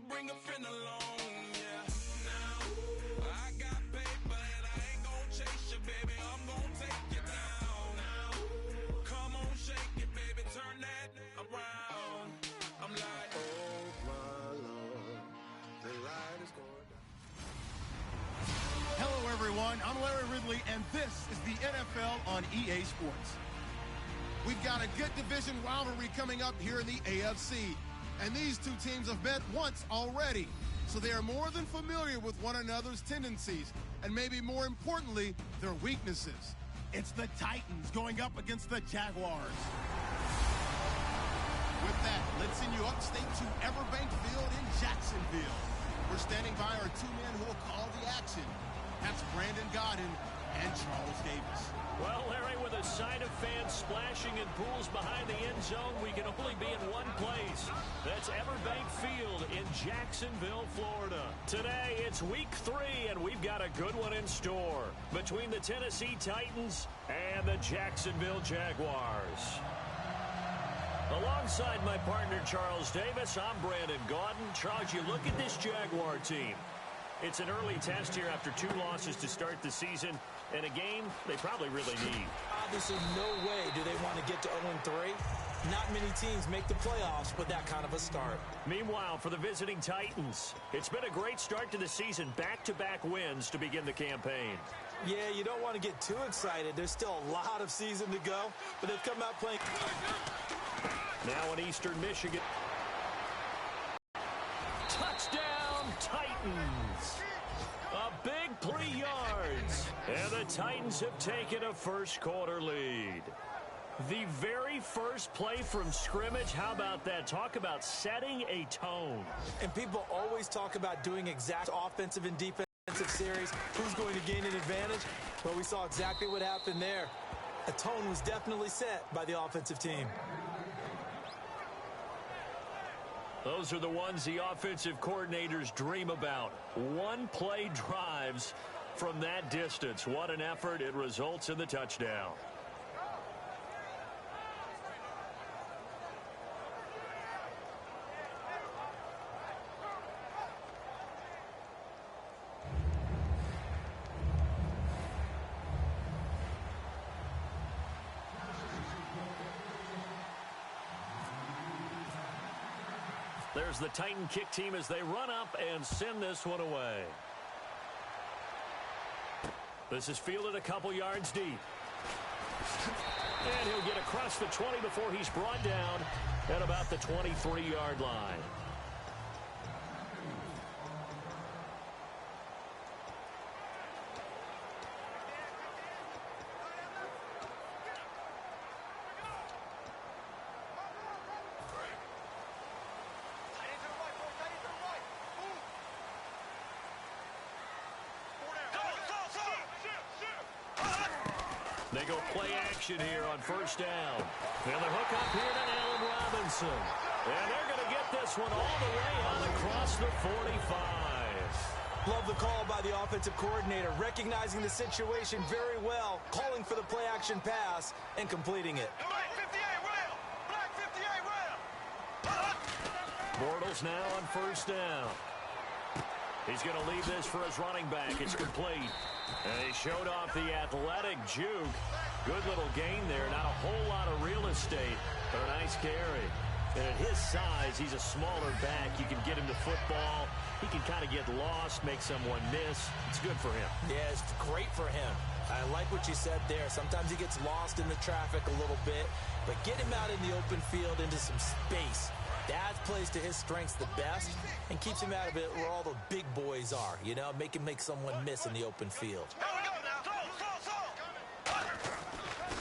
you bring a friend along, yeah. Now, I got paper and I ain't gon' chase you, baby. I'm gon' take you down. Now, come on, shake it, baby. Turn that around. I'm like, oh, my Lord, the light is going down. Hello, everyone. I'm Larry Ridley, and this is the NFL on EA Sports. We've got a good division rivalry coming up here in the AFC, and these two teams have met once already, so they are more than familiar with one another's tendencies, and maybe more importantly, their weaknesses. It's the Titans going up against the Jaguars. With that, let's send you upstate to Everbank Field in Jacksonville. We're standing by our two men who will call the action. That's Brandon Godden and Charles Davis. Well, Larry, with a sign of fans splashing in pools behind the end zone, we can only be in one place. That's Everbank Field in Jacksonville, Florida. Today, it's week 3, and we've got a good one in store between the Tennessee Titans and the Jacksonville Jaguars. Alongside my partner, Charles Davis, I'm Brandon Gaudin. Charles, you look at this Jaguar team. It's an early test here after 2 losses to start the season, and a game they probably really need. Obviously, no way do they want to get to 0-3. Not many teams make the playoffs with that kind of a start. Meanwhile, for the visiting Titans, it's been a great start to the season. Back-to-back wins to begin the campaign. Yeah, you don't want to get too excited. There's still a lot of season to go, but they've come out playing. Now in Eastern Michigan. Touchdown, Titans. A big 3 yards. And the Titans have taken a first-quarter lead. The very first play from scrimmage, how about that? Talk about setting a tone. And people always talk about doing exact offensive and defensive series. Who's going to gain an advantage? Well, we saw exactly what happened there. A tone was definitely set by the offensive team. Those are the ones the offensive coordinators dream about. One-play drives from that distance. What an effort. It results in the touchdown. There's the Titan kick team as they run up and send this one away. This is fielded a couple yards deep. And he'll get across the 20 before he's brought down at about the 23-yard line. They go play action here on first down. And the hook up here to Allen Robinson. And they're going to get this one all the way out across the 45. Love the call by the offensive coordinator, recognizing the situation very well, calling for the play action pass and completing it. Black 58 rail! Black 58 rail! Bortles now on first down. He's going to leave this for his running back. It's complete. And he showed off the athletic juke. Good little gain there. Not a whole lot of real estate, but a nice carry. And at his size, he's a smaller back. You can get him to football. He can kind of get lost, make someone miss. It's good for him. Yeah, it's great for him. I like what you said there. Sometimes he gets lost in the traffic a little bit, but get him out in the open field into some space. That plays to his strengths the best and keeps him out of it where all the big boys are, you know, make someone miss in the open field.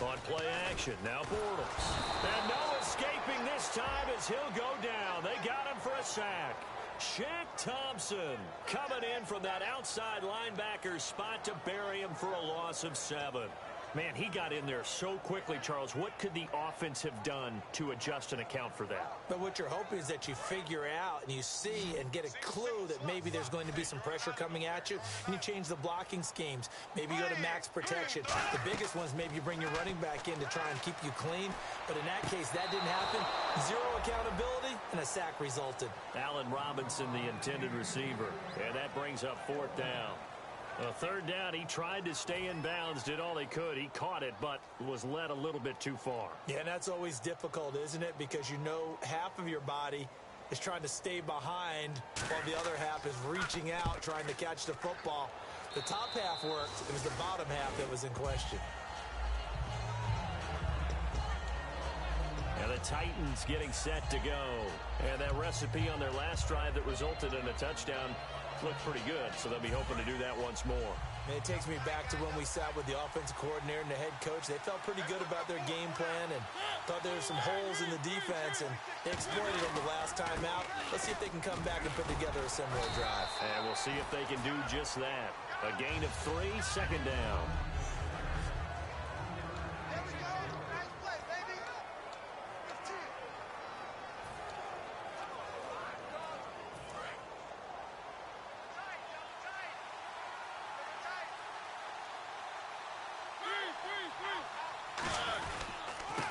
On play action, now Bortles. And no escaping this time as he'll go down. They got him for a sack. Shaq Thompson coming in from that outside linebacker spot to bury him for a loss of 7. Man, he got in there so quickly, Charles. What could the offense have done to adjust and account for that? But what you're hoping is that you figure out and you see and get a clue that maybe there's going to be some pressure coming at you, and you change the blocking schemes. Maybe you go to max protection. The biggest one is maybe you bring your running back in to try and keep you clean. But in that case, that didn't happen. Zero accountability, and a sack resulted. Allen Robinson, the intended receiver. And that brings up 4th down. A 3rd down, he tried to stay in bounds, did all he could. He caught it, but was led a little bit too far. Yeah, and that's always difficult, isn't it? Because you know half of your body is trying to stay behind while the other half is reaching out, trying to catch the football. The top half worked. It was the bottom half that was in question. And the Titans getting set to go. And that recipe on their last drive that resulted in a touchdown looked pretty good, so they'll be hoping to do that once more. And it takes me back to when we sat with the offensive coordinator and the head coach. They felt pretty good about their game plan and thought there were some holes in the defense, and they exploited them the last time out. Let's see if they can come back and put together a similar drive. And we'll see if they can do just that. A gain of 3, 2nd down.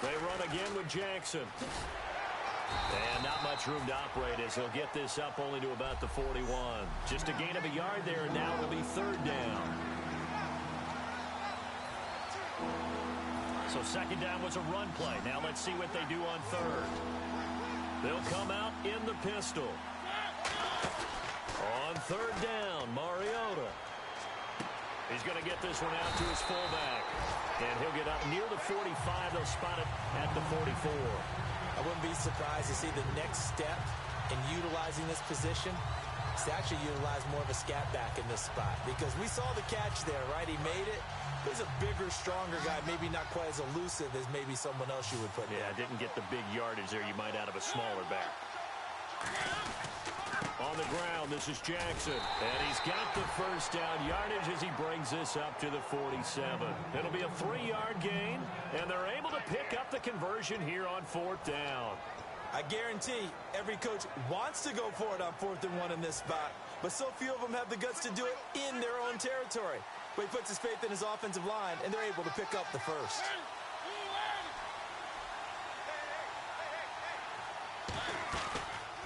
They run again with Jackson. And not much room to operate as he'll get this up only to about the 41. Just a gain of a yard there, and now it'll be 3rd down. So 2nd down was a run play. Now let's see what they do on 3rd. They'll come out in the pistol. On 3rd down, Mariota. He's going to get this one out to his fullback. And he'll get up near the 45. They'll spot it at the 44. I wouldn't be surprised to see the next step in utilizing this position. It's actually utilize more of a scat back in this spot, because we saw the catch there, right? He made it. He's a bigger, stronger guy, maybe not quite as elusive as maybe someone else you would put in. Yeah, didn't get the big yardage there you might out of a smaller back. On the ground, this is Jackson. And he's got the 1st down yardage as he brings this up to the 47. It'll be a 3-yard gain, and they're able to pick up the conversion here on 4th down. I guarantee every coach wants to go for it on 4th and 1 in this spot, but so few of them have the guts to do it in their own territory. But he puts his faith in his offensive line, and they're able to pick up the 1st.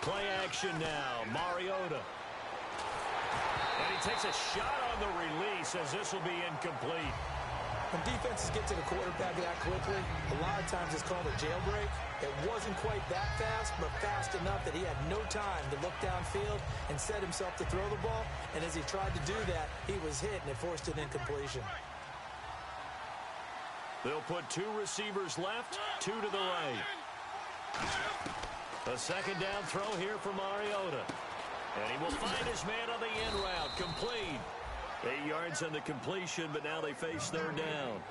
Play action now, Mariota. And he takes a shot on the release as this will be incomplete. When defenses get to the quarterback that quickly, a lot of times it's called a jailbreak. It wasn't quite that fast, but fast enough that he had no time to look downfield and set himself to throw the ball. And as he tried to do that, he was hit, and it forced an incompletion. They'll put 2 receivers left, 2 to the right. A 2nd down throw here for Mariota. And he will find his man on the in route. Complete. 8 yards on the completion, but now they face 3rd down.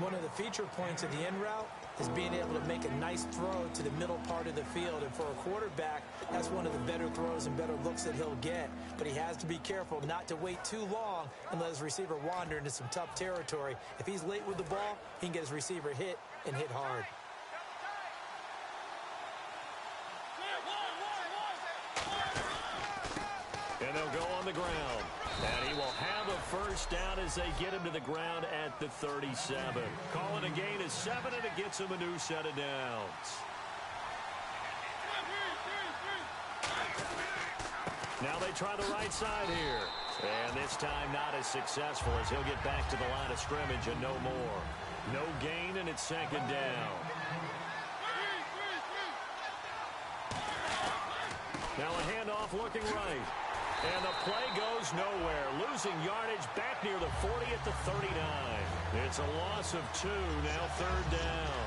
One of the feature points of the in route is being able to make a nice throw to the middle part of the field. And for a quarterback, that's one of the better throws and better looks that he'll get. But he has to be careful not to wait too long and let his receiver wander into some tough territory. If he's late with the ball, he can get his receiver hit and hit hard. And they'll go on the ground. And he will have a 1st down as they get him to the ground at the 37. Calling a gain of 7, and it gets him a new set of downs. Now they try the right side here. And this time not as successful as he'll get back to the line of scrimmage and no more. No gain, and it's 2nd down. Now a handoff looking right. And the play goes nowhere. Losing yardage back near the 40 at the 39. It's a loss of 2, now 3rd down.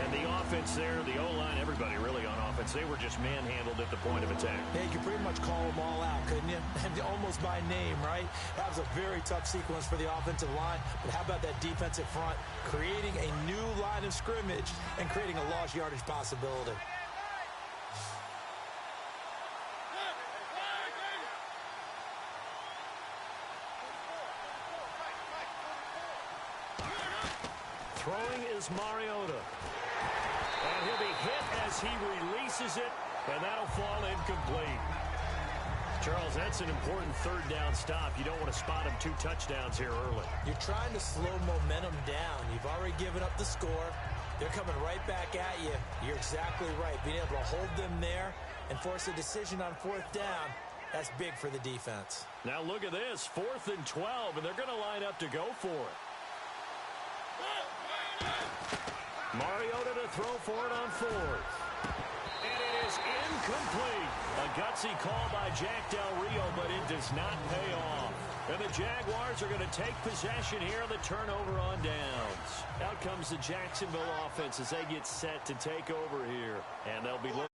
And the offense there, the O-line, everybody really on offense, they were just manhandled at the point of attack. Yeah, you could pretty much call them all out, couldn't you? Almost by name, right? That was a very tough sequence for the offensive line. But how about that defensive front creating a new line of scrimmage and creating a lost yardage possibility? Throwing is Mariota. And he'll be hit as he releases it, and that'll fall incomplete. Charles, that's an important third down stop. You don't want to spot him 2 touchdowns here early. You're trying to slow momentum down. You've already given up the score. They're coming right back at you. You're exactly right. Being able to hold them there and force a decision on 4th down, that's big for the defense. Now look at this, 4th and 12, and they're going to line up to go for it. Mariota to throw for it on 4th. And it is incomplete. A gutsy call by Jack Del Rio, but it does not pay off. And the Jaguars are going to take possession here on the turnover on downs. Out comes the Jacksonville offense as they get set to take over here. And they'll be looking.